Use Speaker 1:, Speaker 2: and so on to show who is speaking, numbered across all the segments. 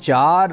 Speaker 1: 4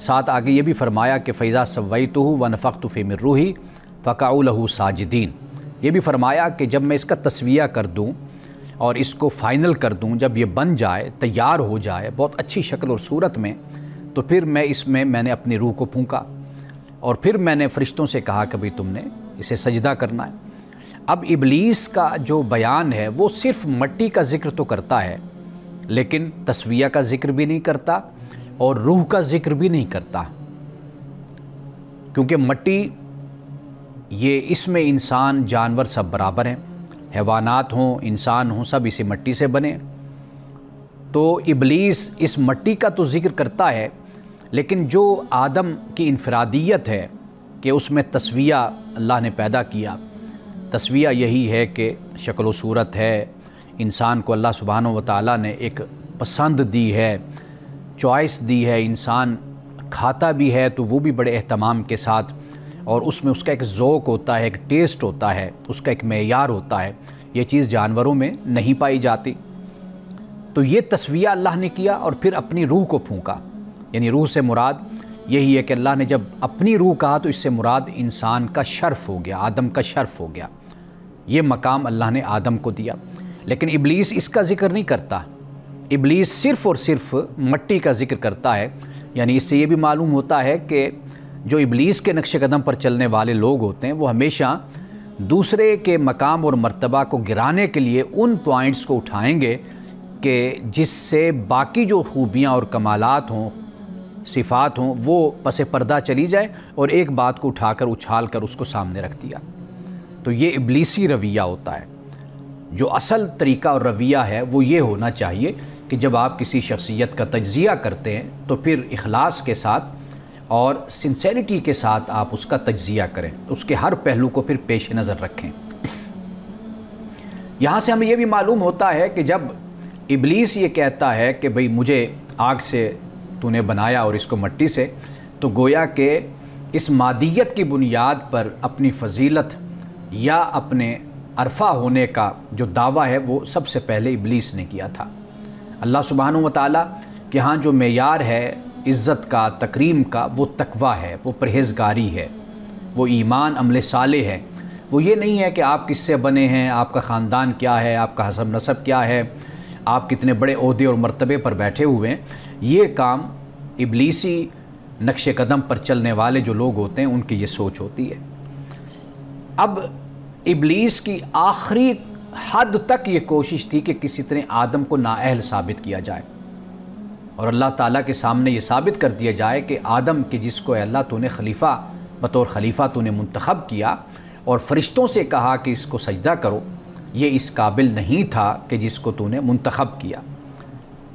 Speaker 1: ساتھ آگے یہ بھی فرمایا کہ فَإِذَا سَوَّيْتُهُ وَنَفَخْتُ فِيهِ مِن رُوحِي فَقَعُوا لَهُ سَاجِدِينَ۔ یہ بھی فرمایا کہ جب میں اس کا تسویہ کر دوں اور اس کو فائنل کر دوں، جب یہ بن جائے، تیار ہو جائے بہت اچھی شکل اور صورت میں، تو پھر میں نے اپنی روح کو پھونکا اور پھر میں نے فرشتوں سے کہا کہ بھئی تم نے اسے سجدہ کرنا ہے۔ اب ابلیس کا جو بیان ہے وہ صرف مٹی کا ذکر تو کرتا ہے، لیکن تسویہ کا ذکر بھی نہیں کرتا اور روح کا ذکر بھی نہیں کرتا، کیونکہ مٹی یہ اس میں انسان جانور سب برابر ہیں، حیوانات ہوں انسان ہوں سب اسی مٹی سے بنے۔ تو ابلیس اس مٹی کا تو ذکر کرتا ہے، لیکن جو آدم کی انفرادیت ہے کہ اس میں تسویہ اللہ نے پیدا کیا، تسویہ یہی ہے کہ شکل و صورت ہے، انسان کو اللہ سبحانہ و تعالیٰ نے ایک پسند دی ہے، چوائس دی ہے، انسان کھاتا بھی ہے تو وہ بھی بڑے اہتمام کے ساتھ، اور اس میں اس کا ایک ذوق ہوتا ہے، ایک ٹیسٹ ہوتا ہے، اس کا ایک معیار ہوتا ہے، یہ چیز جانوروں میں نہیں پائی جاتی۔ تو یہ تسویہ اللہ نے کیا اور پھر اپنی روح کو پھونکا، یعنی روح سے مراد یہی ہے کہ اللہ نے جب اپنی روح کہا تو اس سے مراد انسان کا شرف ہو گیا، آدم کا شرف ہو گیا، یہ مقام اللہ نے آدم کو دیا۔ لیکن ابلیس اس کا ذکر نہیں کرتا، ابلیس صرف اور صرف مٹی کا ذکر کرتا ہے۔ یعنی اس سے یہ بھی معلوم ہوتا ہے کہ جو ابلیس کے نقش قدم پر چلنے والے لوگ ہوتے ہیں وہ ہمیشہ دوسرے کے مقام اور مرتبہ کو گرانے کے لیے ان پوائنٹس کو اٹھائیں گے کہ جس سے باقی جو خوبیاں اور کمالات ہوں، صفات ہوں، وہ پس پردہ چلی جائے، اور ایک بات کو اٹھا کر اچھال کر اس کو سامنے رکھ دیا۔ تو یہ ابلیسی رویہ ہوتا ہے۔ جو اصل طریقہ اور رویہ ہے وہ یہ ہونا چاہیے کہ جب آپ کسی شخصیت کا تجزیہ کرتے ہیں تو پھر اخلاص کے ساتھ اور سنسیریٹی کے ساتھ آپ اس کا تجزیہ کریں، اس کے ہر پہلو کو پھر پیش نظر رکھیں۔ یہاں سے ہمیں یہ بھی معلوم ہوتا ہے کہ جب ابلیس یہ کہتا ہے کہ بھئی مجھے آگ سے تو نے بنایا اور اس کو مٹی سے، تو گویا کہ اس مادیت کی بنیاد پر اپنی فضیلت یا اپنے عرفہ ہونے کا جو دعویٰ ہے وہ سب سے پہلے ابلیس نے کیا تھا۔ اللہ سبحانہ و تعالیٰ کہ ہاں جو معیار ہے عزت کا، تکریم کا، وہ تقوی ہے، وہ پرہیزگاری ہے، وہ ایمان عمل صالح ہے۔ وہ یہ نہیں ہے کہ آپ کس سے بنے ہیں، آپ کا خاندان کیا ہے، آپ کا حسب نسب کیا ہے، آپ کتنے بڑے عہدے اور مرتبے پر بیٹھے ہوئے ہیں۔ یہ کام ابلیسی نقش قدم پر چلنے والے جو لوگ ہوتے ہیں ان کی یہ سوچ ہوتی ہے۔ اب ابلیس کی آخری حد تک یہ کوشش تھی کہ کسی طرح آدم کو نااہل ثابت کیا جائے اور اللہ تعالیٰ کے سامنے یہ ثابت کر دیا جائے کہ آدم کے جس کو اے اللہ تو نے خلیفہ بطور خلیفہ تو نے منتخب کیا اور فرشتوں سے کہا کہ اس کو سجدہ کرو، یہ اس قابل نہیں تھا کہ جس کو تو نے منتخب کیا۔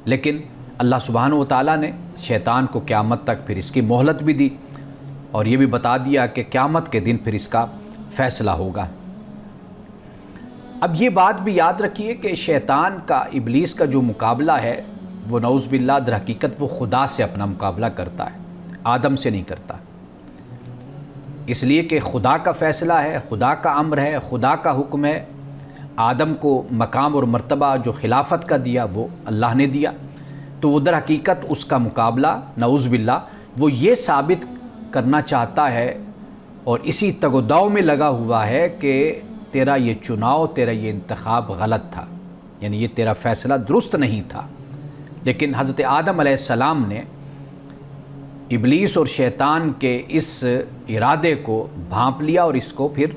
Speaker 1: لیکن اللہ سبحانہ و تعالیٰ نے شیطان کو قیامت تک پھر اس کی مہلت بھی دی اور یہ بھی بتا دیا کہ قیامت کے دن پھر اس کا فیصلہ ہوگا۔ اب یہ بات بھی یاد رکھیے کہ شیطان کا، ابلیس کا جو مقابلہ ہے وہ نعوذ باللہ در حقیقت وہ خدا سے اپنا مقابلہ کرتا ہے، آدم سے نہیں کرتا، اس لیے کہ خدا کا فیصلہ ہے، خدا کا امر ہے، خدا کا حکم ہے۔ آدم کو مقام اور مرتبہ جو خلافت کا دیا وہ اللہ نے دیا، تو وہ در حقیقت اس کا مقابلہ نعوذ باللہ وہ یہ ثابت کرنا چاہتا ہے اور اسی تگ و دو میں لگا ہوا ہے کہ تیرا یہ چناؤ، تیرا یہ انتخاب غلط تھا، یعنی یہ تیرا فیصلہ درست نہیں تھا۔ لیکن حضرت آدم علیہ السلام نے ابلیس اور شیطان کے اس ارادے کو بھانپ لیا اور اس کو پھر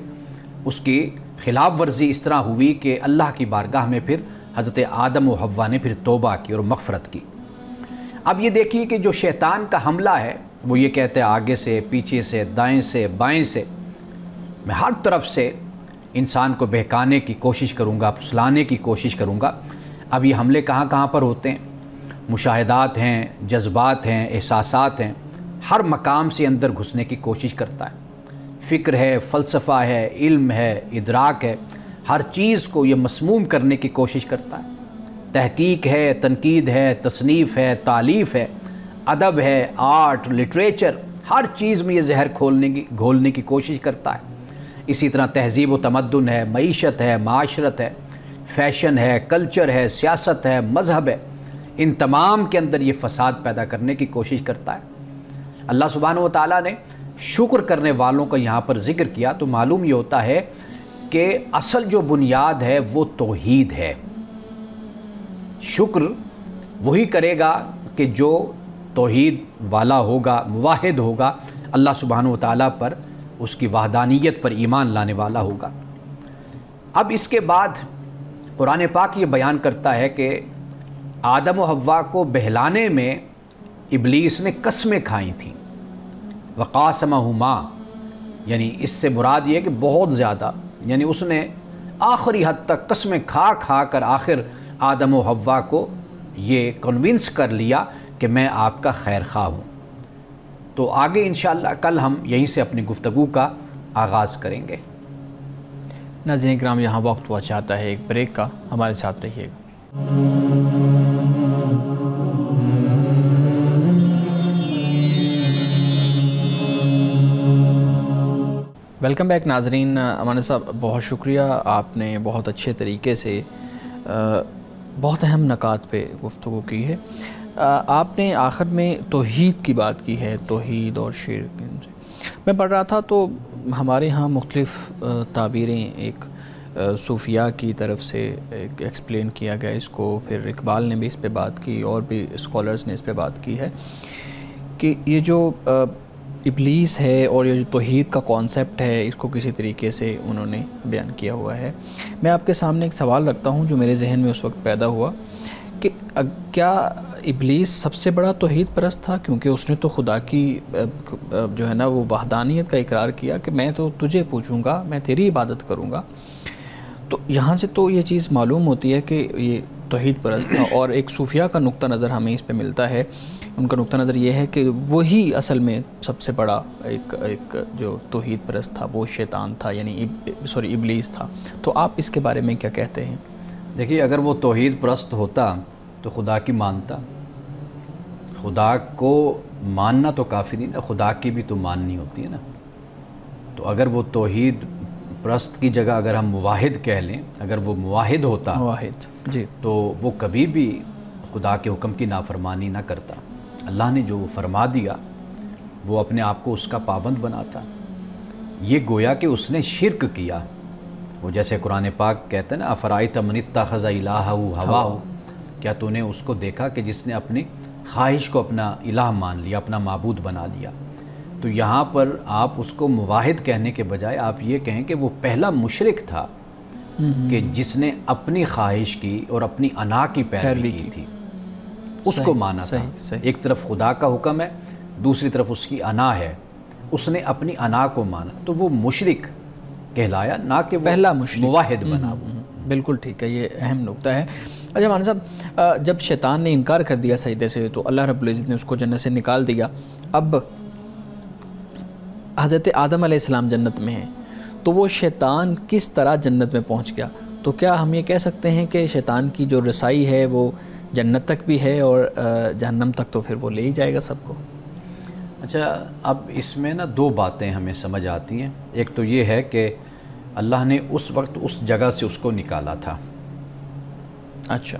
Speaker 1: اس کی خلاف ورزی اس طرح ہوئی کہ اللہ کی بارگاہ میں پھر حضرت آدم و حوا نے پھر توبہ کی اور مغفرت کی۔ اب یہ دیکھیے کہ جو شیطان کا حملہ ہے وہ یہ کہتے ہیں آگے سے، پیچھے سے، دائیں سے، بائیں سے، میں ہر طرف سے انسان کو بہکانے کی کوشش کروں گا، پھسلانے کی کوشش کروں گا۔ اب یہ حملے کہاں کہاں پر ہوتے ہیں؟ مشاہدات ہیں، جذبات ہیں، احساسات ہیں، ہر مقام سے اندر گھسنے کی کوشش کرتا ہے۔ فکر ہے، فلسفہ ہے، علم ہے، ادراک ہے، ہر چیز کو یہ مسموم کرنے کی کوشش کرتا ہے۔ تحقیق ہے، تنقید ہے، تصنیف ہے، تالیف ہے، ادب ہے، آرٹ، لٹریچر، ہر چیز میں یہ زہر گھولنے کی کوشش کرتا ہے۔ اسی طرح تہذیب و تمدن ہے، معیشت ہے، معاشرت ہے، فیشن ہے، کلچر ہے، سیاست ہے، مذہب ہے، ان تمام کے اندر یہ فساد پیدا کرنے کی کوشش کرتا ہے۔ اللہ سبحانہ و تعالیٰ نے شکر کرنے والوں کا یہاں پر ذکر کیا تو معلوم یہ ہوتا ہے کہ اصل جو بنیاد ہے وہ توحید ہے۔ شکر وہی کرے گا کہ جو توحید والا ہوگا، موحد ہوگا، اللہ سبحانہ و تعالیٰ پر، اس کی وحدانیت پر ایمان لانے والا ہوگا۔ اب اس کے بعد قرآن پاک یہ بیان کرتا ہے کہ آدم و حوا کو بہلانے میں ابلیس نے قسمیں کھائی تھیں، وقاسمہما، یعنی اس سے مراد یہ ہے کہ بہت زیادہ، یعنی اس نے آخری حد تک قسمیں کھا کھا کر آخر آدم و حوا کو یہ کنونس کر لیا کہ میں آپ کا خیر خواہ ہوں۔ تو آگے انشاءاللہ کل ہم یہیں سے اپنی گفتگو کا آغاز کریں گے۔
Speaker 2: ناظرین کرام، یہاں وقت ہوا چاہتا ہے ایک بریک کا، ہمارے ساتھ رہیے گا۔ ویلکم بیک ناظرین۔ امان صاحب، بہت شکریہ، آپ نے بہت اچھے طریقے سے بہت اہم نکات پہ گفتگو کی ہے۔ آپ نے آخر میں توحید کی بات کی ہے، توحید اور شرک۔ میں پڑھ رہا تھا تو ہمارے ہاں مختلف تعبیریں، ایک صوفیاء کی طرف سے ایکسپلین کیا گیا اس کو، پھر اقبال نے بھی اس پہ بات کی اور بھی اسکالرز نے اس پہ بات کی ہے کہ یہ جو ابلیس ہے اور یہ جو توحید کا کانسیپٹ ہے، اس کو کسی طریقے سے انہوں نے بیان کیا ہوا ہے۔ میں آپ کے سامنے ایک سوال رکھتا ہوں جو میرے ذہن میں اس وقت پیدا ہوا کہ کیا ابلیس سب سے بڑا توحید پرست تھا؟ کیونکہ اس نے تو خدا کی جو ہے نا وہ وحدانیت کا اقرار کیا کہ میں تو تجھے پوچھوں گا، میں تیری عبادت کروں گا۔ تو یہاں سے تو یہ چیز معلوم ہوتی ہے کہ یہ توحید پرست تھا۔ اور ایک صوفیاء کا نقطہ نظر ہمیں اس پہ ملتا ہے، ان کا نقطہ نظر یہ ہے کہ وہی اصل میں سب سے بڑا ایک جو توحید پرست تھا وہ شیطان تھا، یعنی ابلیس تھا۔ تو آپ اس کے بارے میں کیا کہتے ہیں؟
Speaker 1: دیکھیے، اگر وہ توحید پرست ہوتا تو خدا کی مانتا۔ خدا کو ماننا تو کافی نہیں نا، خدا کی بھی تو ماننی ہوتی ہے نا۔ تو اگر وہ توحید پرست کی جگہ اگر ہم موحد کہہ لیں، اگر وہ موحد ہوتا
Speaker 2: جی،
Speaker 1: تو وہ کبھی بھی خدا کے حکم کی نافرمانی نہ کرتا۔ اللہ نے جو فرما دیا وہ اپنے آپ کو اس کا پابند بناتا۔ یہ گویا کہ اس نے شرک کیا۔ وہ جیسے قرآن پاک کہتے ہیں نا، افرائیت من اتخذ الہہ ہواہ، کیا تو نے اس کو دیکھا کہ جس نے اپنی خواہش کو اپنا الہ مان لیا، اپنا معبود بنا لیا۔ تو یہاں پر آپ اس کو موحد کہنے کے بجائے آپ یہ کہیں کہ وہ پہلا مشرک تھا کہ جس نے اپنی خواہش کی اور اپنی انا کی پیروی کی تھی، اس کو مانا تھا۔ ایک طرف خدا کا حکم ہے، دوسری طرف اس کی انا ہے، اس نے اپنی انا کو مانا، تو وہ مشرک کہلایا، نہ کہ وہ
Speaker 2: پہلا مشرک
Speaker 1: موحد بنا۔
Speaker 2: بالکل ٹھیک ہے، یہ اہم نقطہ ہے۔ اچھا مولانا صاحب، جب شیطان نے انکار کر دیا سجدے سے تو اللہ رب العزت نے اس کو جنت سے نکال دیا۔ اب حضرت آدم علیہ السلام جنت میں ہیں، تو وہ شیطان کس طرح جنت میں پہنچ گیا؟ تو کیا ہم یہ کہہ سکتے ہیں کہ شیطان کی جو رسائی ہے وہ جنت تک بھی ہے اور جہنم تک تو پھر وہ لے ہی جائے گا سب کو؟
Speaker 1: اچھا، اب اس میں نا دو باتیں ہمیں سمجھ آتی ہیں۔ ایک تو یہ ہے کہ اللہ نے اس وقت اس جگہ سے اس کو نکالا تھا۔
Speaker 2: اچھا،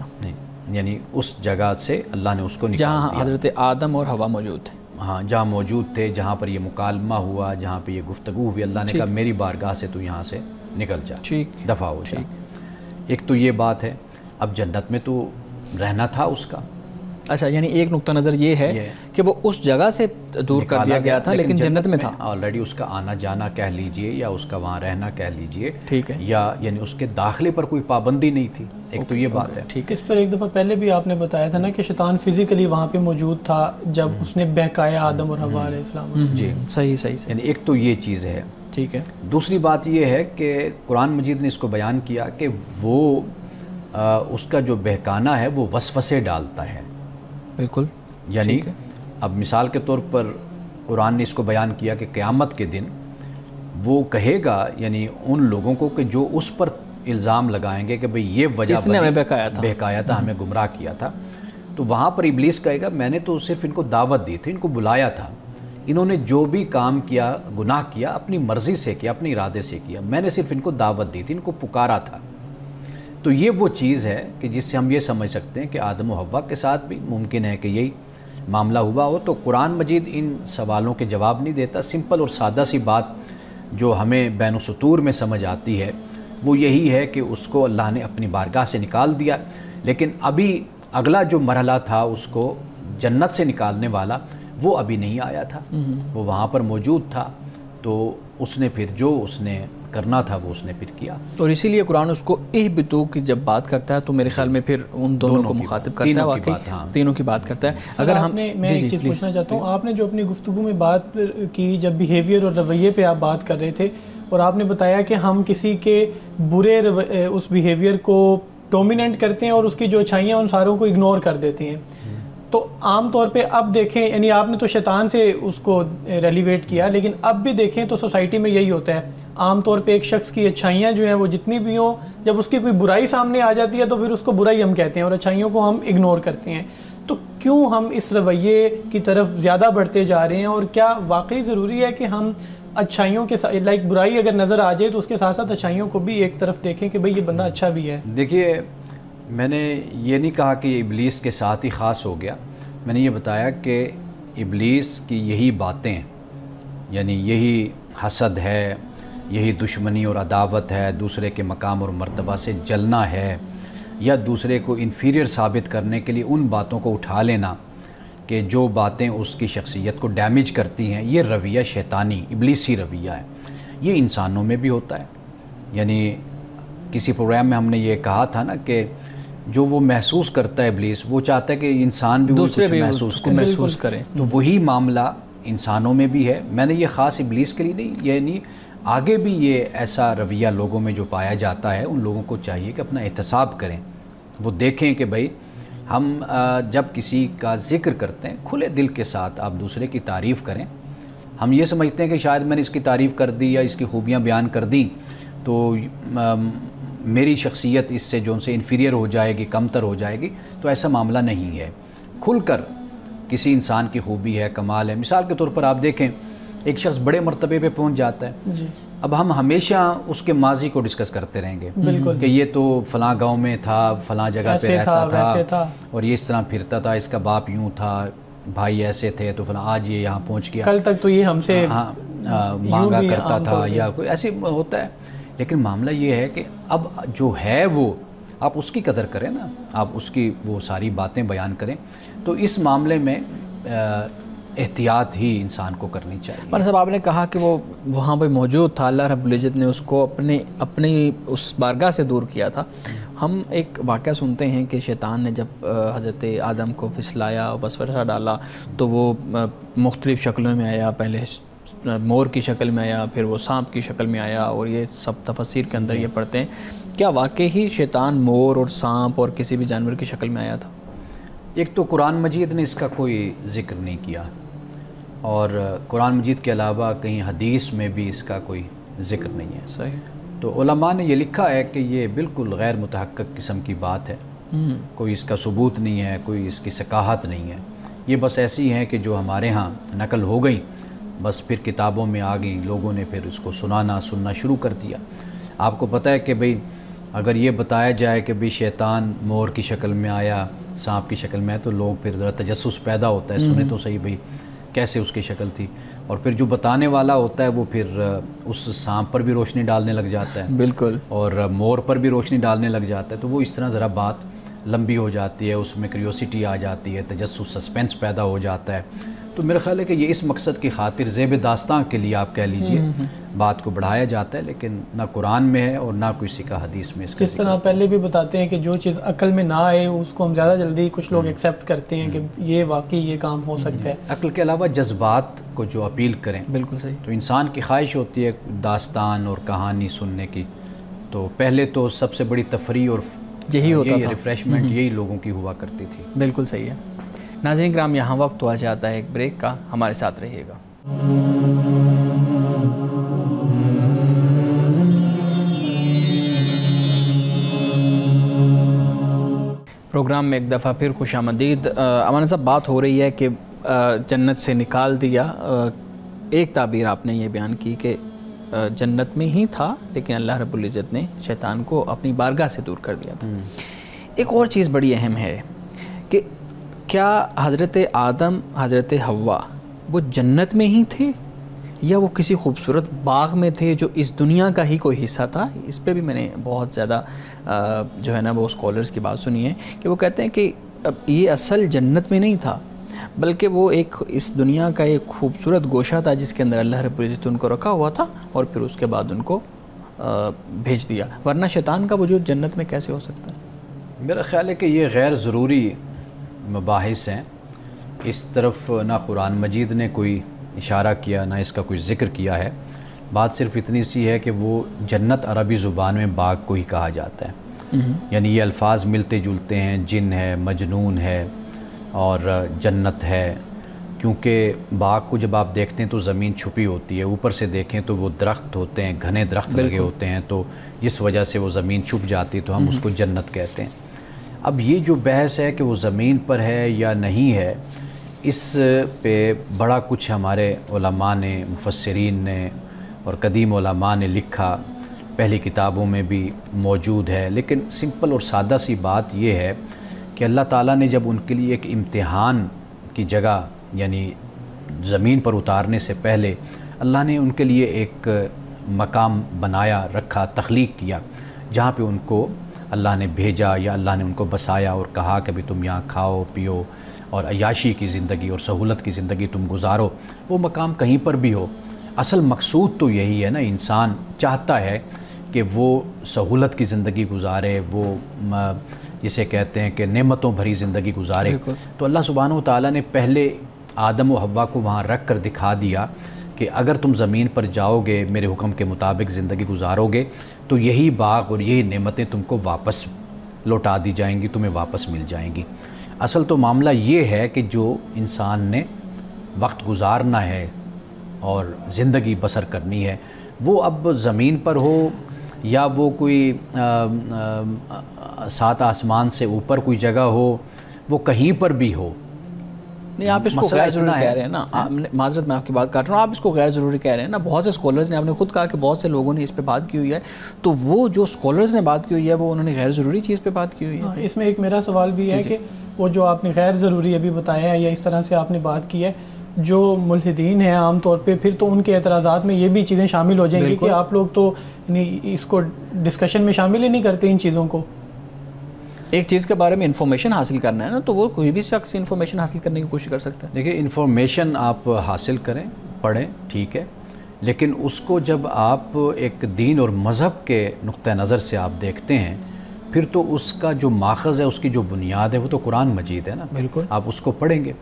Speaker 1: یعنی اس جگہ سے اللہ نے اس کو نکالا
Speaker 2: جہاں حضرت آدم اور حوا موجود تھے۔
Speaker 1: ہاں، جہاں موجود تھے، جہاں پر یہ مکالمہ ہوا، جہاں پہ یہ گفتگو ہوئی، اللہ نے کہا میری بارگاہ سے تو یہاں سے نکل جا، دفع ہو جا۔ ایک تو یہ بات ہے۔ اب جنت میں تو رہنا تھا اس کا۔
Speaker 2: اچھا، یعنی ایک نقطہ نظر یہ ہے کہ وہ اس جگہ سے دور کر دیا گیا تھا لیکن جنت میں تھا
Speaker 1: آلریڈی۔ اس کا آنا جانا کہہ لیجئے یا اس کا وہاں رہنا کہہ لیجئے،
Speaker 2: ٹھیک ہے،
Speaker 1: یا یعنی اس کے داخلے پر کوئی پابندی نہیں تھی۔ ایک تو یہ بات ہے۔
Speaker 2: ٹھیک ہے،
Speaker 3: اس پر ایک دفعہ پہلے بھی آپ نے بتایا تھا نا کہ شیطان فزیکلی وہاں پہ موجود تھا جب اس نے بہکایا آدم اور حوا علیہ السلام۔
Speaker 1: جی،
Speaker 2: صحیح۔
Speaker 1: یعنی ایک تو یہ چیز ہے،
Speaker 2: ٹھیک ہے۔
Speaker 1: دوسری بات یہ ہے کہ قرآن مجید نے اس کو بیان کیا کہ وہ اس کا جو بہکانا ہے وہ وسوسے ڈالتا ہے۔
Speaker 2: بالکل،
Speaker 1: یعنی اب مثال کے طور پر قرآن نے اس کو بیان کیا کہ قیامت کے دن وہ کہے گا یعنی ان لوگوں کو کہ جو اس پر الزام لگائیں گے کہ بھئی یہ وجہ
Speaker 2: کس نے ہمیں
Speaker 1: بہکایا تھا، ہمیں گمراہ کیا تھا، تو وہاں پر ابلیس کہے گا میں نے تو صرف ان کو دعوت دی تھی، ان کو بلایا تھا، انہوں نے جو بھی کام کیا، گناہ کیا، اپنی مرضی سے کیا، اپنے ارادے سے کیا، میں نے صرف ان کو دعوت دی تھی، ان کو پکارا تھا۔ تو یہ وہ چیز ہے کہ جس سے ہم یہ سمجھ سکتے ہیں کہ آدم و حوا کے ساتھ بھی ممکن ہے کہ یہی معاملہ ہوا ہو، تو قرآن مجید ان سوالوں کے جواب نہیں دیتا۔ سمپل اور سادہ سی بات جو ہمیں بین السطور میں سمجھ آتی ہے وہ یہی ہے کہ اس کو اللہ نے اپنی بارگاہ سے نکال دیا، لیکن ابھی اگلا جو مرحلہ تھا اس کو جنت سے نکالنے والا وہ ابھی نہیں آیا تھا، وہ وہاں پر موجود تھا، تو اس نے پھر جو اس نے کرنا تھا وہ اس نے پھر کیا۔
Speaker 2: اور اسی لیے قرآن اس کو اہبطوا کی جب بات کرتا ہے تو میرے خیال میں پھر ان دونوں کو مخاطب کرتا ہے، واقعی تینوں کی بات کرتا ہے۔
Speaker 3: اگر ہم میں ایک چیز پوچھنا چاہتا ہوں، آپ نے جو اپنی گفتگو میں بات کی، جب بیہیویئر اور رویے پہ آپ بات کر رہے تھے، اور آپ نے بتایا کہ ہم کسی کے برے اس بیہیویئر کو ڈومیننٹ کرتے ہیں اور اس کی جو اچھائیاں ان ساروں کو اگنور کر دیتے ہیں، تو عام طور پہ اب دیکھیں، یعنی آپ نے تو شیطان سے اس کو ریلیویٹ کیا، لیکن اب بھی دیکھیں تو سوسائٹی میں یہی ہوتا ہے، عام طور پہ ایک شخص کی اچھائیاں جو ہیں وہ جتنی بھی ہوں، جب اس کی کوئی برائی سامنے آ جاتی ہے تو پھر اس کو برائی ہم کہتے ہیں اور اچھائیوں کو ہم اگنور کرتے ہیں۔ تو کیوں ہم اس رویے کی طرف زیادہ بڑھتے جا رہے ہیں، اور کیا واقعی ضروری ہے کہ ہم اچھائیوں کے ساتھ برائی اگر نظر آ جائے تو اس کے ساتھ ساتھ اچھائیوں کو بھی ایک طرف دیکھیں کہ بھئی یہ بندہ اچھا بھی ہے؟
Speaker 1: دیکھیے، میں نے یہ نہیں کہا کہ ابلیس کے ساتھ ہی خاص ہو گیا، میں نے یہ بتایا کہ ابلیس کی یہی باتیں، یعنی یہی حسد ہے، یہی دشمنی اور عداوت ہے، دوسرے کے مقام اور مرتبہ سے جلنا ہے، یا دوسرے کو انفیریئر ثابت کرنے کے لیے ان باتوں کو اٹھا لینا کہ جو باتیں اس کی شخصیت کو ڈیمیج کرتی ہیں، یہ رویہ شیطانی ابلیسی رویہ ہے۔ یہ انسانوں میں بھی ہوتا ہے، یعنی کسی پروگرام میں ہم نے یہ کہا تھا نا کہ جو وہ محسوس کرتا ہے ابلیس، وہ چاہتا ہے کہ انسان بھی
Speaker 2: دوسرے بھی
Speaker 1: محسوس کریں، تو وہی معاملہ انسانوں میں بھی ہے۔ میں نے یہ خاص ابلیس کے لیے نہیں، یعنی آگے بھی یہ ایسا رویہ لوگوں میں جو پایا جاتا ہے، ان لوگوں کو چاہیے کہ اپنا احتساب کریں، وہ دیکھیں کہ بھائی ہم جب کسی کا ذکر کرتے ہیں کھلے دل کے ساتھ آپ دوسرے کی تعریف کریں۔ ہم یہ سمجھتے ہیں کہ شاید میں نے اس کی تعریف کر دی یا اس کی خوبیاں بیان کر دیں تو میری شخصیت اس سے جو ان سے انفیریئر ہو جائے گی، کمتر ہو جائے گی، تو ایسا معاملہ نہیں ہے۔ کھل کر کسی انسان کی خوبی ہے، کمال ہے، مثال کے طور پر آپ دیکھیں ایک شخص بڑے مرتبے پہ پہنچ جاتا ہے،
Speaker 3: جی،
Speaker 1: اب ہم ہمیشہ اس کے ماضی کو ڈسکس کرتے رہیں گے کہ یہ تو فلاں گاؤں میں تھا، فلاں جگہ پہ رہتا تھا اور یہ اس طرح پھرتا تھا، اس کا باپ یوں تھا، بھائی ایسے تھے، تو فلاں آج یہ یہاں پہنچ گیا،
Speaker 3: کل تک تو یہ ہم سے
Speaker 1: مانگا کرتا تھا، یا کوئی ایسے ہوتا ہے۔ لیکن معاملہ یہ ہے کہ اب جو ہے وہ آپ اس کی قدر کریں نا، آپ اس کی وہ ساری باتیں بیان کریں، تو اس معاملے میں احتیاط ہی انسان کو کرنی چاہیے۔
Speaker 2: مولانا صاحب، آپ نے کہا کہ وہ وہاں پہ موجود تھا، اللہ رب العزت نے اس کو اپنی اس بارگاہ سے دور کیا تھا۔ ہم ایک واقعہ سنتے ہیں کہ شیطان نے جب حضرت آدم کو پھسلایا، وسوسہ ڈالا، تو وہ مختلف شکلوں میں آیا، پہلے مور کی شکل میں آیا، پھر وہ سانپ کی شکل میں آیا، اور یہ سب تفسیر کے اندر یہ پڑھتے ہیں۔ کیا واقعی ہی شیطان مور اور سانپ اور کسی بھی جانور کی شکل میں آیا تھا؟
Speaker 1: ایک تو قرآن مجید نے اس کا کوئی ذکر نہیں کیا، اور قرآن مجید کے علاوہ کہیں حدیث میں بھی اس کا کوئی ذکر نہیں ہے۔
Speaker 2: صحیح۔
Speaker 1: تو علماء نے یہ لکھا ہے کہ یہ بالکل غیر متحقق قسم کی بات ہے، کوئی اس کا ثبوت نہیں ہے، کوئی اس کی ثقافت نہیں ہے، یہ بس ایسی ہیں کہ جو ہمارے ہاں نقل ہو گئی، بس پھر کتابوں میں آ گئی، لوگوں نے پھر اس کو سننا شروع کر دیا۔ آپ کو پتہ ہے کہ بھئی اگر یہ بتایا جائے کہ بھئی شیطان مور کی شکل میں آیا، سانپ کی شکل میں آیا، تو لوگ پھر ذرا تجسس پیدا ہوتا ہے، سنیں تو صحیح بھئی کیسے اس کی شکل تھی، اور پھر جو بتانے والا ہوتا ہے وہ پھر اس سانپ پر بھی روشنی ڈالنے لگ جاتا ہے،
Speaker 2: بالکل،
Speaker 1: اور مور پر بھی روشنی ڈالنے لگ جاتا ہے، تو وہ اس طرح ذرا بات لمبی ہو جاتی ہے، اس میں کریوسٹی آ جاتی ہے، تجسس، سسپینس پیدا ہو جاتا ہے۔ تو میرا خیال ہے کہ یہ اس مقصد کی خاطر زیب داستاں کے لیے آپ کہہ لیجئے بات کو بڑھایا جاتا ہے، لیکن نہ قرآن میں ہے اور نہ کسی کا حدیث میں اس کا
Speaker 3: جس طرح پہلے بھی بتاتے ہیں کہ جو چیز عقل میں نہ آئے اس کو ہم زیادہ جلدی کچھ لوگ ایکسیپٹ کرتے ہیں کہ یہ واقعی یہ کام ہو سکتا ہے۔
Speaker 1: عقل کے علاوہ جذبات کو جو اپیل کریں،
Speaker 2: بالکل صحیح،
Speaker 1: تو انسان کی خواہش ہوتی ہے داستان اور کہانی سننے کی، تو پہلے تو سب سے بڑی تفریح اور
Speaker 2: یہی ہوتا تھا،
Speaker 1: ریفریشمنٹ یہی لوگوں کی ہوا کرتی تھی۔
Speaker 2: بالکل صحیح ہے۔ ناظرین کرام، یہاں وقت ہوا جاتا ہے ایک بریک کا، ہمارے ساتھ رہیے گا۔ پروگرام میں ایک دفعہ پھر خوش آمدید۔ امانا صاحب، بات ہو رہی ہے کہ جنت سے نکال دیا، ایک تعبیر آپ نے یہ بیان کی کہ جنت میں ہی تھا لیکن اللہ رب العزت نے شیطان کو اپنی بارگاہ سے دور کر دیا تھا۔ ایک اور چیز بڑی اہم ہے کہ کیا حضرت آدم حضرت حوا وہ جنت میں ہی تھے یا وہ کسی خوبصورت باغ میں تھے جو اس دنیا کا ہی کوئی حصہ تھا؟ اس پہ بھی میں نے بہت زیادہ جو ہے نا وہ اسکالرز کی بات سنی ہے کہ وہ کہتے ہیں کہ یہ اصل جنت میں نہیں تھا بلکہ وہ ایک اس دنیا کا ایک خوبصورت گوشہ تھا جس کے اندر اللہ رب العزت ان کو رکھا ہوا تھا اور پھر اس کے بعد ان کو بھیج دیا، ورنہ شیطان کا وجود جنت میں کیسے ہو سکتا ہے؟
Speaker 1: میرا خیال ہے کہ یہ غیر ضروری مباحث ہیں، اس طرف نہ قرآن مجید نے کوئی اشارہ کیا نہ اس کا کوئی ذکر کیا ہے. بات صرف اتنی سی ہے کہ وہ جنت عربی زبان میں باغ کو ہی کہا جاتا ہے، یعنی یہ الفاظ ملتے جلتے ہیں، جن ہے، مجنون ہے اور جنت ہے، کیونکہ باغ کو جب آپ دیکھتے ہیں تو زمین چھپی ہوتی ہے، اوپر سے دیکھیں تو وہ درخت ہوتے ہیں، گھنے درخت لگے ہوتے ہیں، تو جس وجہ سے وہ زمین چھپ جاتی ہے تو ہم اس کو جنت کہتے ہیں. اب یہ جو بحث ہے کہ وہ زمین پر ہے یا نہیں ہے، اس پہ بڑا کچھ ہمارے علماء نے، مفسرین نے اور قدیم علماء نے لکھا، پہلی کتابوں میں بھی موجود ہے. لیکن سمپل اور سادہ سی بات یہ ہے کہ اللہ تعالیٰ نے جب ان کے لیے ایک امتحان کی جگہ یعنی زمین پر اتارنے سے پہلے اللہ نے ان کے لیے ایک مقام بنایا، رکھا، تخلیق کیا، جہاں پہ ان کو اللہ نے بھیجا یا اللہ نے ان کو بسایا اور کہا کہ بھی تم یہاں کھاؤ پیو اور عیاشی کی زندگی اور سہولت کی زندگی تم گزارو. وہ مقام کہیں پر بھی ہو، اصل مقصود تو یہی ہے نا، انسان چاہتا ہے کہ وہ سہولت کی زندگی گزارے، وہ جسے کہتے ہیں کہ نعمتوں بھری زندگی گزارے. تو اللہ سبحانہ و تعالیٰ نے پہلے آدم و حوا کو وہاں رکھ کر دکھا دیا کہ اگر تم زمین پر جاؤ گے، میرے حکم کے مطابق زندگی گزارو گے تو یہی باغ اور یہی نعمتیں تم کو واپس لوٹا دی جائیں گی، تمہیں واپس مل جائیں گی. اصل تو معاملہ یہ ہے کہ جو انسان نے وقت گزارنا ہے اور زندگی بسر کرنی ہے، وہ اب زمین پر ہو یا وہ کوئی سات آسمان سے اوپر کوئی جگہ ہو، وہ کہیں پر بھی ہو.
Speaker 2: نہیں، آپ اس کو غیر ضروری کہہ رہے ہیں نا، معذرت میں آپ کی بات کاٹ رہا ہوں، آپ اس کو غیر ضروری کہہ رہے ہیں نا. بہت سے اسکالرز نے، آپ نے خود کہا کہ بہت سے لوگوں نے اس پہ بات کی ہوئی ہے، تو وہ جو اسکالرز نے بات کی ہوئی ہے وہ انہوں نے غیر ضروری چیز پہ بات کی ہوئی ہے.
Speaker 3: اس میں ایک میرا سوال بھی ہے کہ وہ جو آپ نے غیر ضروری ابھی بتایا ہے یا اس طرح سے آپ نے بات کی ہے، جو ملحدین ہیں عام طور پہ پھر تو ان کے اعتراضات میں یہ بھی چیزیں شامل ہو جائیں گی کہ آپ لوگ تو اس کو ڈسکشن میں شامل ہی نہیں کرتے ان چیزوں کو.
Speaker 2: ایک چیز کے بارے میں انفارمیشن حاصل کرنا ہے نا، تو وہ کوئی بھی شخص انفارمیشن حاصل کرنے کی کوشش کر سکتا ہے.
Speaker 1: دیکھیں، انفارمیشن آپ حاصل کریں، پڑھیں، ٹھیک ہے، لیکن اس کو جب آپ ایک دین اور مذہب کے نقطہ نظر سے آپ دیکھتے ہیں، پھر تو اس کا جو ماخذ ہے، اس کی جو بنیاد ہے، وہ تو قرآن مجید ہے نا.
Speaker 2: بالکل.
Speaker 1: آپ اس کو پڑھیں گے.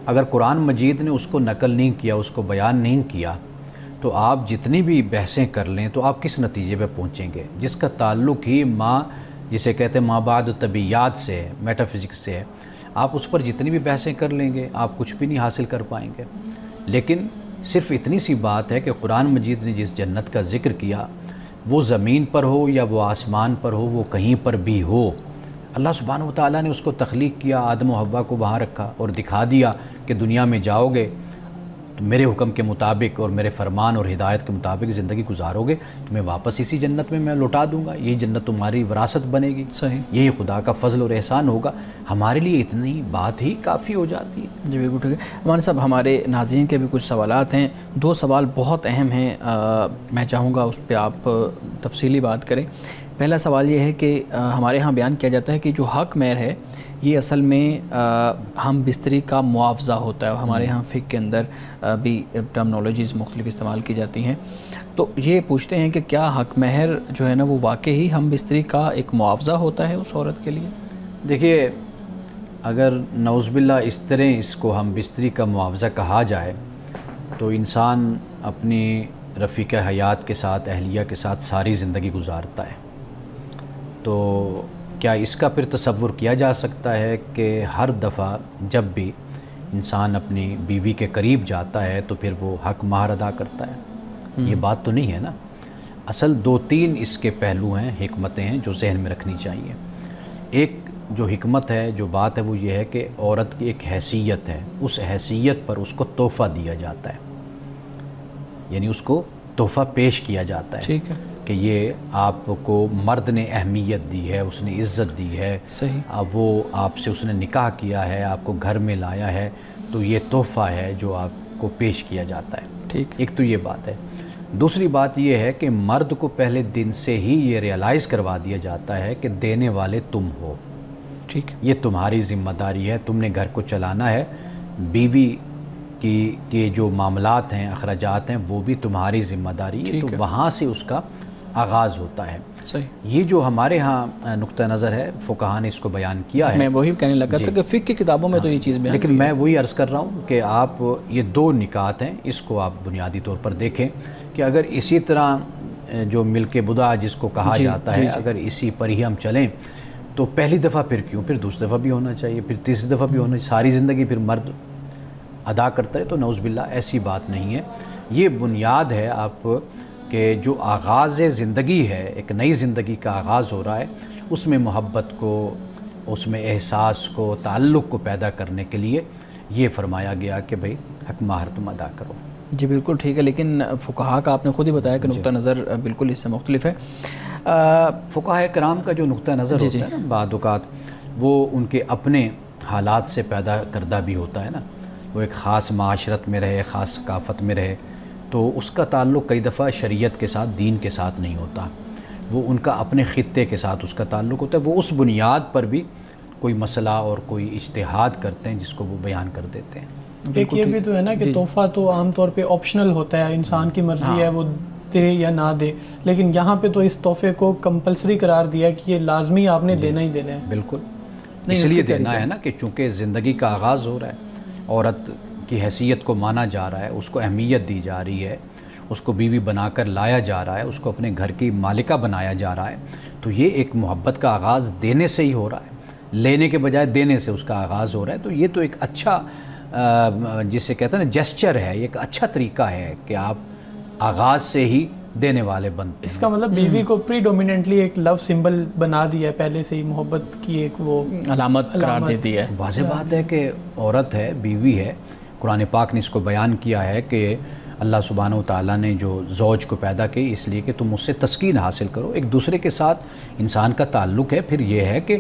Speaker 1: اگر قرآن مجید نے اس کو نقل نہیں کیا، اس کو بیان نہیں کیا، تو آپ جتنی بھی بحثیں کر لیں تو آپ کس نتیجے پہ پہنچیں گے؟ جس کا تعلق ہی جسے کہتے ہیں مابعد طبیعیات سے ہے، میٹا فزکس سے ہے. آپ اس پر جتنی بھی بحثیں کر لیں گے آپ کچھ بھی نہیں حاصل کر پائیں گے. لیکن صرف اتنی سی بات ہے کہ قرآن مجید نے جس جنت کا ذکر کیا، وہ زمین پر ہو یا وہ آسمان پر ہو، وہ کہیں پر بھی ہو، اللہ سبحانہ و تعالیٰ نے اس کو تخلیق کیا، آدم و حوا کو وہاں رکھا اور دکھا دیا کہ دنیا میں جاؤ گے تو میرے حکم کے مطابق اور میرے فرمان اور ہدایت کے مطابق زندگی گزارو گے، تمہیں واپس اسی جنت میں لوٹا دوں گا، یہی جنت تمہاری وراثت بنے گی.
Speaker 2: صحیح.
Speaker 1: یہی خدا کا فضل اور احسان ہوگا. ہمارے لیے اتنی بات ہی کافی ہو جاتی ہے.
Speaker 2: جی بالکل ٹھیک ہے. ہمارے صاحب، ہمارے ناظرین کے بھی کچھ سوالات ہیں. 2 سوال بہت اہم ہیں، میں چاہوں گا اس پہ آپ تفصیلی بات کریں. پہلا سوال یہ ہے کہ ہمارے ہاں بیان کیا جاتا ہے کہ جو حق مہر ہے یہ اصل میں ہم بستری کا معاوضہ ہوتا ہے. ہمارے ہاں فقہ کے اندر بھی ٹرمنالوجیز مختلف استعمال کی جاتی ہیں. تو یہ پوچھتے ہیں کہ کیا حق مہر جو ہے نا وہ واقعی ہم بستری کا ایک معاوضہ ہوتا ہے اس عورت کے لیے؟
Speaker 1: دیکھیے، اگر نعوذ باللہ اس طرح اس کو ہم بستری کا معاوضہ کہا جائے تو انسان اپنی رفیق حیات کے ساتھ، اہلیہ کے ساتھ ساری زندگی گزارتا ہے. تو کیا اس کا پھر تصور کیا جا سکتا ہے کہ ہر دفعہ جب بھی انسان اپنی بیوی کے قریب جاتا ہے تو پھر وہ حق مہر ادا کرتا ہے؟ یہ بات تو نہیں ہے نا. اصل 2-3 اس کے پہلو ہیں، حکمتیں ہیں جو ذہن میں رکھنی چاہیے. ایک جو حکمت ہے، جو بات ہے، وہ یہ ہے کہ عورت کی ایک حیثیت ہے، اس حیثیت پر اس کو تحفہ دیا جاتا ہے، یعنی اس کو تحفہ پیش کیا جاتا ہے.
Speaker 2: ٹھیک ہے.
Speaker 1: کہ یہ آپ کو مرد نے اہمیت دی ہے, اس نے عزت دی ہے,
Speaker 2: صحیح,
Speaker 1: اب وہ آپ سے اس نے نکاح کیا ہے, آپ کو گھر میں لایا ہے, تو یہ تحفہ ہے جو آپ کو پیش کیا جاتا ہے.
Speaker 2: ٹھیک,
Speaker 1: ایک تو یہ بات ہے. دوسری بات یہ ہے کہ مرد کو پہلے دن سے ہی یہ ریئلائز کروا دیا جاتا ہے کہ دینے والے تم ہو,
Speaker 2: ٹھیک,
Speaker 1: یہ تمہاری ذمہ داری ہے, تم نے گھر کو چلانا ہے, بیوی کی جو معاملات ہیں, اخراجات ہیں, وہ بھی تمہاری ذمہ داری ہے. تو وہاں سے اس کا آغاز ہوتا ہے.
Speaker 2: صحیح,
Speaker 1: یہ جو ہمارے ہاں نقطہ نظر ہے, فقہا نے اس کو بیان کیا ہے.
Speaker 2: میں وہی کہنے لگا تھا کہ فقہ کی کتابوں میں تو یہ چیز بیان,
Speaker 1: لیکن میں وہی عرض کر رہا ہوں کہ آپ یہ دو نکات ہیں, اس کو آپ بنیادی طور پر دیکھیں کہ اگر اسی طرح جو ملک بدا جس کو کہا جاتا ہے, اگر اسی پر ہی ہم چلیں تو پہلی دفعہ پھر کیوں, پھر دوسری دفعہ بھی ہونا چاہیے, پھر تیسری دفعہ بھی ہونا چاہیے, ساری زندگی پھر مرد ادا کرتا ہے. تو نعوذ باللہ ایسی بات نہیں ہے. یہ بنیاد ہے آپ کہ جو آغاز زندگی ہے, ایک نئی زندگی کا آغاز ہو رہا ہے, اس میں محبت کو, اس میں احساس کو, تعلق کو پیدا کرنے کے لیے یہ فرمایا گیا کہ بھئی حق مہر تم ادا کرو.
Speaker 2: جی بالکل ٹھیک ہے, لیکن فقہا کا آپ نے خود ہی بتایا کہ نقطہ نظر بالکل اس سے مختلف ہے.
Speaker 1: فقہاء کرام کا جو نقطہ نظر ہوتا ہے نا, بعض اوقات وہ ان کے اپنے حالات سے پیدا کردہ بھی ہوتا ہے نا. وہ ایک خاص معاشرت میں رہے, خاص ثقافت میں رہے, تو اس کا تعلق کئی دفعہ شریعت کے ساتھ, دین کے ساتھ نہیں ہوتا, وہ ان کا اپنے خطے کے ساتھ اس کا تعلق ہوتا ہے. وہ اس بنیاد پر بھی کوئی مسئلہ اور کوئی اجتہاد کرتے ہیں جس کو وہ بیان کر دیتے ہیں.
Speaker 3: ایک یہ بھی تو ہے نا کہ تحفہ تو عام طور پہ آپشنل ہوتا ہے, انسان کی مرضی ہے وہ دے یا نہ دے, لیکن یہاں پہ تو اس تحفے کو کمپلسری قرار دیا کہ یہ لازمی آپ نے دینا ہی دینا ہے.
Speaker 1: بالکل, اس لیے دینا ہے نا کہ چونکہ زندگی کا آغاز ہو رہا ہے, عورت کی حیثیت کو مانا جا رہا ہے, اس کو اہمیت دی جا رہی ہے, اس کو بیوی بنا کر لایا جا رہا ہے, اس کو اپنے گھر کی مالکہ بنایا جا رہا ہے. تو یہ ایک محبت کا آغاز دینے سے ہی ہو رہا ہے, لینے کے بجائے دینے سے اس کا آغاز ہو رہا ہے. تو یہ تو ایک اچھا جسے کہتے ہیں نا جیسچر ہے, یہ ایک اچھا طریقہ ہے کہ آپ آغاز سے ہی دینے والے بنتے ہیں.
Speaker 3: اس کا مطلب بیوی کو پری ڈومیننٹلی ایک لو سمبل بنا دیا ہے, پہلے سے ہی محبت کی ایک وہ
Speaker 2: علامت قرار دے دی ہے.
Speaker 1: واضح بات ہے کہ عورت ہے, بیوی ہے. قرآن پاک نے اس کو بیان کیا ہے کہ اللہ سبحانہ و تعالیٰ نے جو زوج کو پیدا کی اس لیے کہ تم اس سے تسکین حاصل کرو, ایک دوسرے کے ساتھ انسان کا تعلق ہے. پھر یہ ہے کہ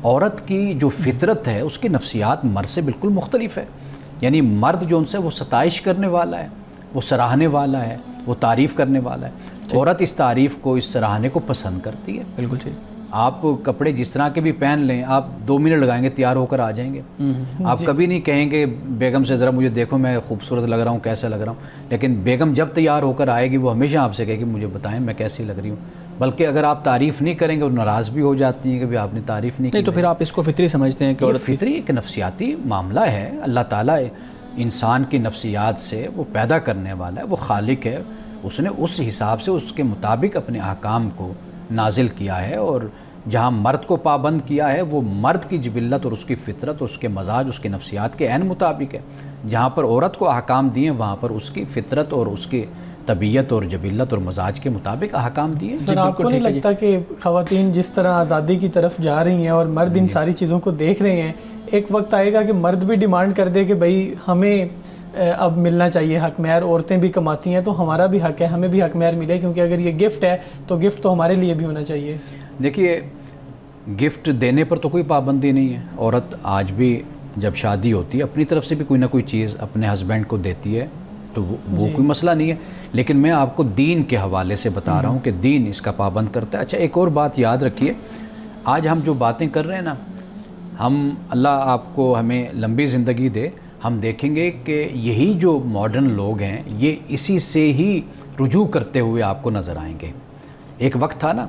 Speaker 1: عورت کی جو فطرت ہے اس کی نفسیات مرد سے بالکل مختلف ہے. یعنی مرد جو ان سے وہ ستائش کرنے والا ہے, وہ سراہنے والا ہے, وہ تعریف کرنے والا ہے. عورت اس تعریف کو, اس سراہنے کو پسند کرتی ہے.
Speaker 2: بالکل ٹھیک.
Speaker 1: آپ کپڑے جس طرح کے بھی پہن لیں, آپ 2 منٹ لگائیں گے تیار ہو کر آ جائیں گے. آپ کبھی نہیں کہیں گے بیگم سے ذرا مجھے دیکھو میں خوبصورت لگ رہا ہوں, کیسا لگ رہا ہوں. لیکن بیگم جب تیار ہو کر آئے گی وہ ہمیشہ آپ سے کہے گی مجھے بتائیں میں کیسی لگ رہی ہوں. بلکہ اگر آپ تعریف نہیں کریں گے وہ ناراض بھی ہو جاتی ہیں کہ بھی آپ نے تعریف نہیں کی.
Speaker 2: تو پھر آپ اس کو فطری سمجھتے ہیں کہ
Speaker 1: یہ فطری ایک نفسیاتی معاملہ ہے. اللہ تعالیٰ انسان کی نفسیات سے وہ پیدا کرنے والا ہے, وہ خالق ہے. اس نے اس حساب سے اس کے مطابق اپنے احکام کو نازل کیا ہے, اور جہاں مرد کو پابند کیا ہے وہ مرد کی جبلت اور اس کی فطرت اور اس کے مزاج, اس کے نفسیات کے عین مطابق ہے. جہاں پر عورت کو احکام دیے وہاں پر اس کی فطرت اور اس کی طبیعت اور جبلت اور مزاج کے مطابق احکام دیے.
Speaker 3: سر آپ کو نہیں لگتا کہ خواتین جس طرح آزادی کی طرف جا رہی ہیں اور مرد ان ساری چیزوں کو دیکھ رہے ہیں, ایک وقت آئے گا کہ مرد بھی ڈیمانڈ کر دے کہ بھائی ہمیں اب ملنا چاہیے حق مہر, عورتیں بھی کماتی ہیں تو ہمارا بھی حق ہے, ہمیں بھی حق مہر ملے, کیونکہ اگر یہ گفٹ ہے تو گفٹ تو ہمارے لیے بھی ہونا چاہیے.
Speaker 1: دیکھیے گفٹ دینے پر تو کوئی پابندی نہیں ہے. عورت آج بھی جب شادی ہوتی ہے اپنی طرف سے بھی کوئی نہ کوئی چیز اپنے ہسبینڈ کو دیتی ہے, تو وہ کوئی مسئلہ نہیں ہے. لیکن میں آپ کو دین کے حوالے سے بتا رہا ہوں کہ دین اس کا پابند کرتا ہے. اچھا ایک اور بات یاد رکھیے, آج ہم جو باتیں کر رہے ہیں نا, ہم اللہ آپ کو ہمیں لمبی زندگی دے, ہم دیکھیں گے کہ یہی جو ماڈرن لوگ ہیں یہ اسی سے ہی رجوع کرتے ہوئے آپ کو نظر آئیں گے. ایک وقت تھا نا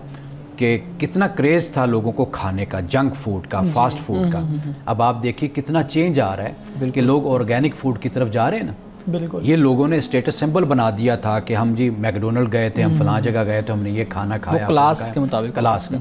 Speaker 1: کہ کتنا کریز تھا لوگوں کو کھانے کا, جنک فوڈ کا, فاسٹ فوڈ کا. اب آپ دیکھیے کتنا چینج آ رہا ہے, بلکہ لوگ آرگینک فوڈ کی طرف جا رہے ہیں نا.
Speaker 3: بالکل,
Speaker 1: یہ لوگوں نے اسٹیٹس سمبل بنا دیا تھا کہ ہم جی میکڈونلڈ گئے تھے, ہم فلاں جگہ گئے تھے, ہم نے یہ کھانا کھایا,
Speaker 2: کلاس کے مطابق,
Speaker 1: کلاس کا.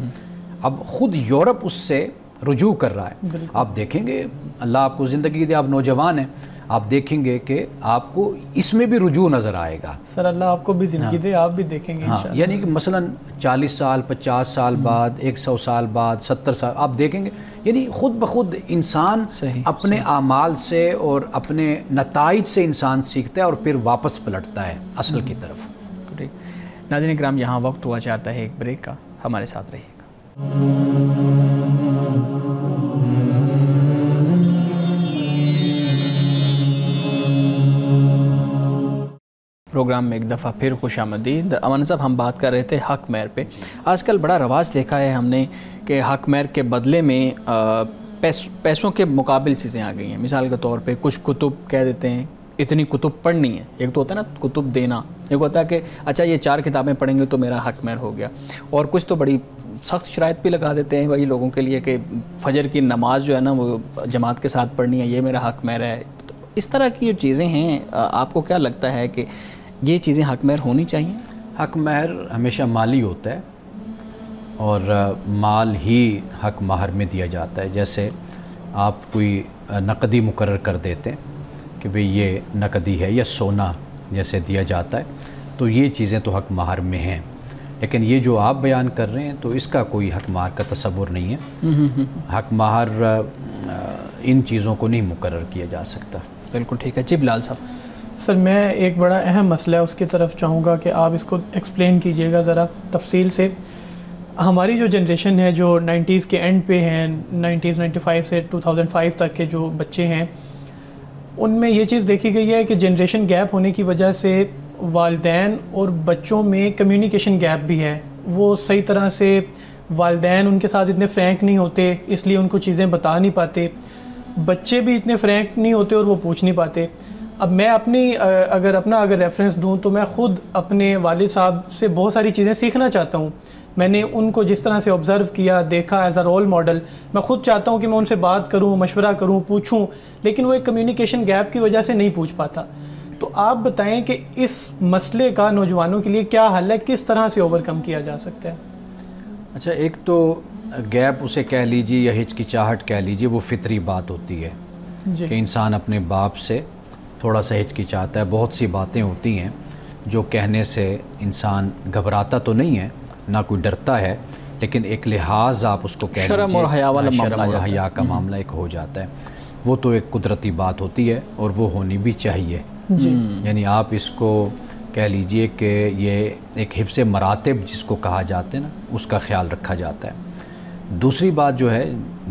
Speaker 1: اب خود یورپ اس سے رجوع کر رہا ہے. آپ دیکھیں گے, اللہ آپ کو زندگی دے, آپ نوجوان ہیں, آپ دیکھیں گے کہ آپ کو اس میں بھی رجوع نظر آئے گا.
Speaker 3: سر اللہ آپ کو بھی زندگی دے, آپ بھی دیکھیں گے انشاءاللہ.
Speaker 1: یعنی کہ مثلا 40 سال 50 سال بعد, 100 سال بعد, 70 سال آپ دیکھیں گے, یعنی خود بخود انسان اپنے اعمال سے اور اپنے نتائج سے انسان سیکھتا ہے اور پھر واپس پلٹتا ہے اصل کی طرف.
Speaker 2: ناظرین کرام یہاں وقت ہوا چاہتا ہے ایک بریک کا، ہمارے ساتھ رہیے گا۔ پروگرام میں ایک دفعہ پھر خوش آمدید۔ امان صاحب ہم بات کر رہے تھے حق مہر پہ۔ آج کل بڑا رواج دیکھا ہے ہم نے کہ حق مہر کے بدلے میں پیسوں کے مقابل چیزیں آ گئی ہیں۔ مثال کے طور پہ کچھ کتب کہہ دیتے ہیں اتنی کتب پڑھنی ہے، ایک تو ہوتا ہے نا کتب دینا، ایک ہوتا ہے کہ اچھا یہ 4 کتابیں پڑھیں گے تو میرا حق مہر ہو گیا، اور کچھ تو بڑی سخت شرائط بھی لگا دیتے ہیں وہی لوگوں کے لیے کہ فجر کی نماز جو ہے نا وہ جماعت کے ساتھ پڑھنی ہے، یہ میرا حق مہر ہے۔ تو اس طرح کی جو چیزیں ہیں آپ کو کیا لگتا ہے کہ یہ چیزیں حق مہر ہونی چاہیے؟
Speaker 1: حق مہر ہمیشہ مالی ہوتا ہے اور مال ہی حق مہر میں دیا جاتا ہے۔ جیسے آپ کوئی نقدی مقرر کر دیتے ہیں کہ بھئی یہ نقدی ہے یا سونا جیسے دیا جاتا ہے، تو یہ چیزیں تو حق مہر میں ہیں، لیکن یہ جو آپ بیان کر رہے ہیں تو اس کا کوئی حق مہر کا تصور نہیں ہے۔ حق مہر ان چیزوں کو نہیں مقرر کیا جا سکتا۔
Speaker 2: بالکل ٹھیک ہے جی بلال صاحب۔
Speaker 3: سر میں ایک بڑا اہم مسئلہ ہے اس کی طرف چاہوں گا کہ آپ اس کو ایکسپلین کیجئے گا ذرا تفصیل سے۔ ہماری جو جنریشن ہے جو 90s کے اینڈ پہ ہیں، 95 سے 2005 تک کے جو بچے ہیں، ان میں یہ چیز دیکھی گئی ہے کہ جنریشن گیپ ہونے کی وجہ سے والدین اور بچوں میں کمیونیکیشن گیپ بھی ہے۔ وہ صحیح طرح سے والدین ان کے ساتھ اتنے فرینک نہیں ہوتے، اس لیے ان کو چیزیں بتا نہیں پاتے، بچے بھی اتنے فرینک نہیں ہوتے اور وہ پوچھ نہیں پاتے۔ اب میں اگر ریفرنس دوں تو میں خود اپنے والد صاحب سے بہت ساری چیزیں سیکھنا چاہتا ہوں۔ میں نے ان کو جس طرح سے آبزرو کیا، دیکھا ایز اے رول ماڈل، میں خود چاہتا ہوں کہ میں ان سے بات کروں، مشورہ کروں، پوچھوں، لیکن وہ ایک کمیونیکیشن گیپ کی وجہ سے نہیں پوچھ پاتا۔ تو آپ بتائیں کہ اس مسئلے کا نوجوانوں کے لیے کیا حل ہے، کس طرح سے اوور کم کیا جا سکتا ہے؟
Speaker 1: اچھا، ایک تو گیپ اسے کہہ لیجیے یا ہچکچاہٹ کہہ لیجیے، وہ فطری بات ہوتی ہے
Speaker 3: جی
Speaker 1: کہ انسان اپنے باپ سے تھوڑا سا ہچکچاتا ہے۔ بہت سی باتیں ہوتی ہیں جو کہنے سے انسان گھبراتا تو نہیں ہے، نہ کوئی ڈرتا ہے، لیکن ایک لحاظ آپ اس کو کہہ لیجیے،
Speaker 2: شرم اور حیا والا معاملہ
Speaker 1: شرم اور حیا کا معاملہ ایک ہو جاتا ہے۔ وہ تو ایک قدرتی بات ہوتی ہے اور وہ ہونی بھی چاہیے۔ یعنی آپ اس کو کہہ لیجئے کہ یہ ایک حفظ مراتب جس کو کہا جاتا ہے نا، اس کا خیال رکھا جاتا ہے۔ دوسری بات جو ہے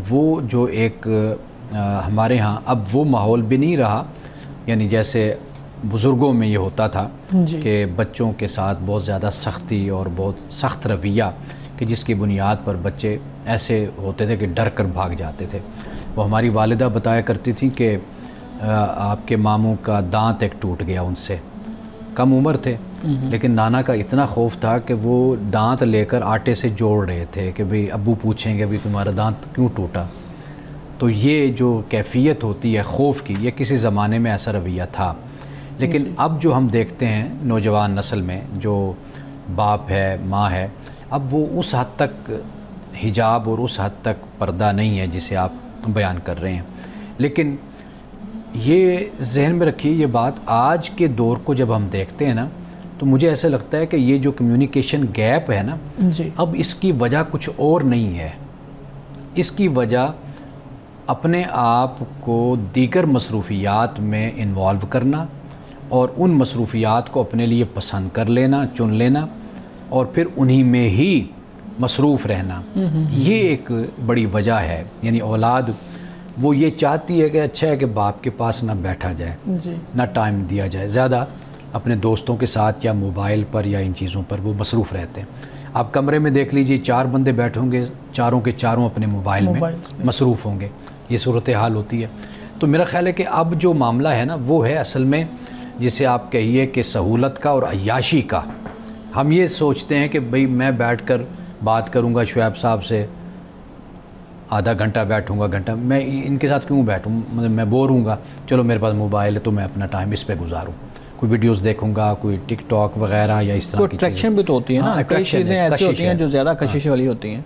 Speaker 1: وہ جو ایک ہمارے ہاں اب وہ ماحول بھی نہیں رہا، یعنی جیسے بزرگوں میں یہ ہوتا تھا کہ بچوں کے ساتھ بہت زیادہ سختی اور بہت سخت رویہ، کہ جس کی بنیاد پر بچے ایسے ہوتے تھے کہ ڈر کر بھاگ جاتے تھے۔ وہ ہماری والدہ بتایا کرتی تھیں کہ آپ کے ماموں کا دانت ایک ٹوٹ گیا، ان سے کم عمر تھے، لیکن نانا کا اتنا خوف تھا کہ وہ دانت لے کر آٹے سے جوڑ رہے تھے کہ بھئی ابو پوچھیں گے بھی تمہارا دانت کیوں ٹوٹا۔ تو یہ جو کیفیت ہوتی ہے خوف کی، یہ کسی زمانے میں ایسا رویہ تھا، لیکن اب جو ہم دیکھتے ہیں نوجوان نسل میں جو باپ ہے، ماں ہے، اب وہ اس حد تک حجاب اور اس حد تک پردہ نہیں ہے جسے آپ بیان کر رہے ہیں۔ لیکن یہ ذہن میں رکھیے یہ بات، آج کے دور کو جب ہم دیکھتے ہیں نا تو مجھے ایسا لگتا ہے کہ یہ جو کمیونیکیشن گیپ ہے نا، اب اس کی وجہ کچھ اور نہیں ہے۔ اس کی وجہ اپنے آپ کو دیگر مصروفیات میں انوالو کرنا اور ان مصروفیات کو اپنے لیے پسند کر لینا، چن لینا، اور پھر انہی میں ہی مصروف رہنا، یہ ایک بڑی وجہ ہے۔ یعنی اولاد وہ یہ چاہتی ہے کہ اچھا ہے کہ باپ کے پاس نہ بیٹھا جائے، نہ ٹائم دیا جائے، زیادہ اپنے دوستوں کے ساتھ یا موبائل پر یا ان چیزوں پر وہ مصروف رہتے ہیں۔ آپ کمرے میں دیکھ لیجئے 4 بندے بیٹھے ہوں گے، چاروں کے چاروں اپنے موبائل میں مصروف ہوں گے، یہ صورتحال ہوتی ہے۔ تو میرا خیال ہے کہ اب جو معاملہ ہے نا وہ ہے اصل میں جسے آپ کہیے کہ سہولت کا اور عیاشی کا۔ ہم یہ سوچتے ہیں کہ بھئی میں بیٹھ کر بات کروں گا شعیب صاحب سے، آدھا گھنٹہ بیٹھوں گا، گھنٹہ، میں ان کے ساتھ کیوں بیٹھوں، مطلب میں بور ہوں گا، چلو میرے پاس موبائل ہے تو میں اپنا ٹائم اس پہ گزاروں، کوئی ویڈیوز دیکھوں گا، کوئی ٹک ٹاک وغیرہ یا اس طرح کی
Speaker 2: اٹریکشن بھی تو ہوتی ہے نا، کئی چیزیں ایسی ہوتی ہیں جو زیادہ کشش والی ہوتی ہیں۔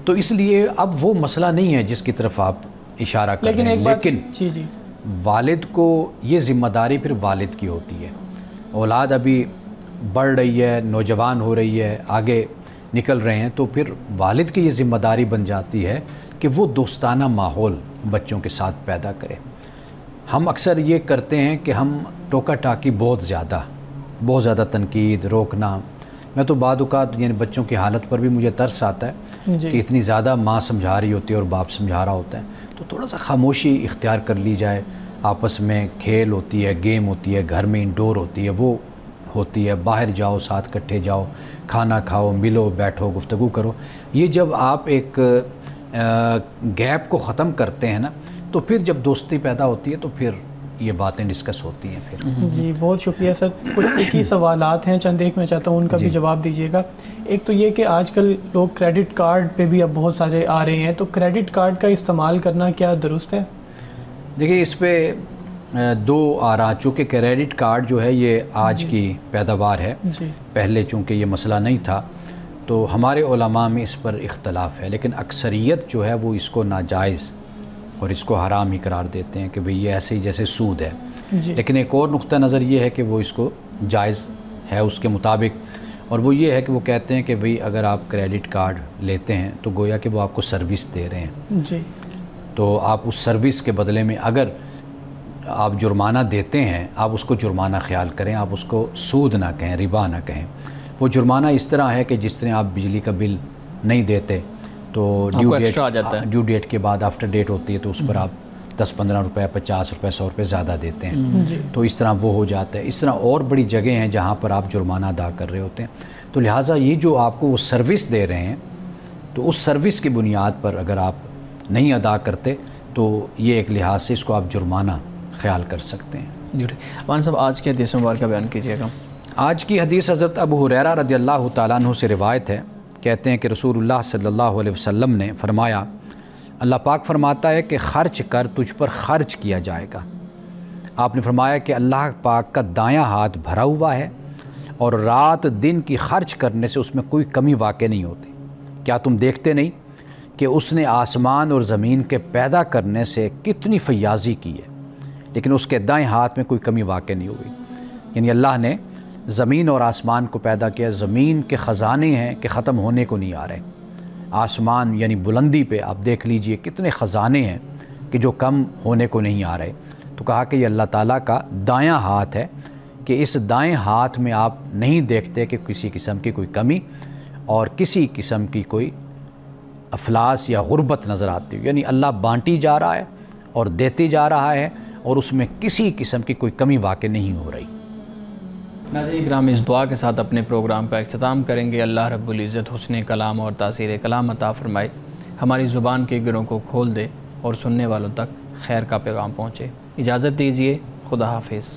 Speaker 1: تو اس لیے اب وہ مسئلہ نہیں ہے جس کی طرف آپ اشارہ کر رہے ہیں، لیکن والد کو یہ ذمہ داری پھر والد کی ہوتی ہے۔ اولاد ابھی بڑھ رہی ہے، نوجوان ہو رہی ہے، آگے نکل رہے ہیں، تو پھر والد کی یہ ذمہ داری بن جاتی ہے کہ وہ دوستانہ ماحول بچوں کے ساتھ پیدا کرے۔ ہم اکثر یہ کرتے ہیں کہ ہم ٹوکا ٹاکی بہت زیادہ تنقید، روکنا، میں تو بعض اوقات یعنی بچوں کی حالت پر بھی مجھے ترس آتا ہے کہ اتنی زیادہ ماں سمجھا رہی ہوتی ہے اور باپ سمجھا رہا ہوتا ہے، تو تھوڑا سا خاموشی اختیار کر لی جائے، آپس میں کھیل ہوتی ہے، گیم ہوتی ہے، گھر میں انڈور ہوتی ہے، وہ ہوتی ہے، باہر جاؤ، ساتھ کٹھے جاؤ، کھانا کھاؤ، ملو، بیٹھو، گفتگو کرو۔ یہ جب آپ ایک گیپ کو ختم کرتے ہیں نا، تو پھر جب دوستی پیدا ہوتی ہے تو پھر یہ باتیں ڈسکس ہوتی ہیں پھر۔
Speaker 3: جی بہت شکریہ سر۔ کچھ فقہی سوالات ہیں چند، ایک میں چاہتا ہوں ان کا بھی جواب دیجیے گا۔ ایک تو یہ کہ آج کل لوگ کریڈٹ کارڈ پہ بھی اب بہت سارے آ رہے ہیں، تو کریڈٹ کارڈ کا استعمال کرنا کیا درست ہے؟
Speaker 1: دیکھیے اس پہ دو آراء، چونکہ کریڈٹ کارڈ جو ہے یہ آج کی پیداوار ہے، پہلے چونکہ یہ مسئلہ نہیں تھا تو ہمارے علماء میں اس پر اختلاف ہے، لیکن اکثریت جو ہے وہ اس کو ناجائز اور اس کو حرام ہی قرار دیتے ہیں کہ بھئی یہ ایسے ہی جیسے سود ہے۔ لیکن ایک اور نقطہ نظر یہ ہے کہ وہ اس کو جائز ہے اس کے مطابق، اور وہ یہ ہے کہ وہ کہتے ہیں کہ بھئی اگر آپ کریڈٹ کارڈ لیتے ہیں تو گویا کہ وہ آپ کو سروس دے رہے ہیں، تو آپ اس سروس کے بدلے میں اگر آپ جرمانہ دیتے ہیں، آپ اس کو جرمانہ خیال کریں، آپ اس کو سود نہ کہیں، ربا نہ کہیں۔ وہ جرمانہ اس طرح ہے کہ جس طرح آپ بجلی کا بل نہیں دیتے تو ڈیو ڈیٹ کے بعد آفٹر ڈیٹ ہوتی ہے تو اس پر آپ 10-15 روپے، 50 روپے، 100 روپے زیادہ دیتے ہیں، تو اس طرح وہ ہو جاتا ہے۔ اس طرح اور بڑی جگہیں ہیں جہاں پر آپ جرمانہ ادا کر رہے ہوتے ہیں، تو لہٰذا یہ جو آپ کو وہ سروس دے رہے ہیں تو اس سروس کی بنیاد پر اگر آپ نہیں ادا کرتے تو یہ ایک لحاظ سے اس کو آپ جرمانہ خیال کر سکتے ہیں۔
Speaker 2: جی عوان صاحب، آج کی حدیث مبارکہ بیان کیجیے گا۔
Speaker 1: آج کی حدیث حضرت ابو ہریرہ رضی اللہ تعالیٰ عنہ سے روایت ہے، کہتے ہیں کہ رسول اللہ صلی اللہ علیہ وسلم نے فرمایا، اللہ پاک فرماتا ہے کہ خرچ کر، تجھ پر خرچ کیا جائے گا۔ آپ نے فرمایا کہ اللہ پاک کا دایاں ہاتھ بھرا ہوا ہے اور رات دن کی خرچ کرنے سے اس میں کوئی کمی واقع نہیں ہوتی۔ کیا تم دیکھتے نہیں کہ اس نے آسمان اور زمین کے پیدا کرنے سے کتنی فیاضی کی ہے، لیکن اس کے دائیں ہاتھ میں کوئی کمی واقع نہیں ہوئی۔ یعنی اللہ نے زمین اور آسمان کو پیدا کیا، زمین کے خزانے ہیں کہ ختم ہونے کو نہیں آ رہے، آسمان یعنی بلندی پہ آپ دیکھ لیجئے کتنے خزانے ہیں کہ جو کم ہونے کو نہیں آ رہے، تو کہا کہ یہ اللہ تعالیٰ کا دایاں ہاتھ ہے کہ اس دائیں ہاتھ میں آپ نہیں دیکھتے کہ کسی قسم کی کوئی کمی اور کسی قسم کی کوئی افلاس یا غربت نظر آتی ہو، یعنی اللہ بانٹی جا رہا ہے اور دیتے جا رہا ہے اور اس میں کسی قسم کی کوئی کمی واقع نہیں ہو رہی۔
Speaker 2: ناظرین کرام، اس دعا کے ساتھ اپنے پروگرام کا اختتام کریں گے۔ اللہ رب العزت حسن کلام اور تاثیر کلام عطا فرمائے، ہماری زبان کے گروں کو کھول دے اور سننے والوں تک خیر کا پیغام پہنچے۔ اجازت دیجیے، خدا حافظ۔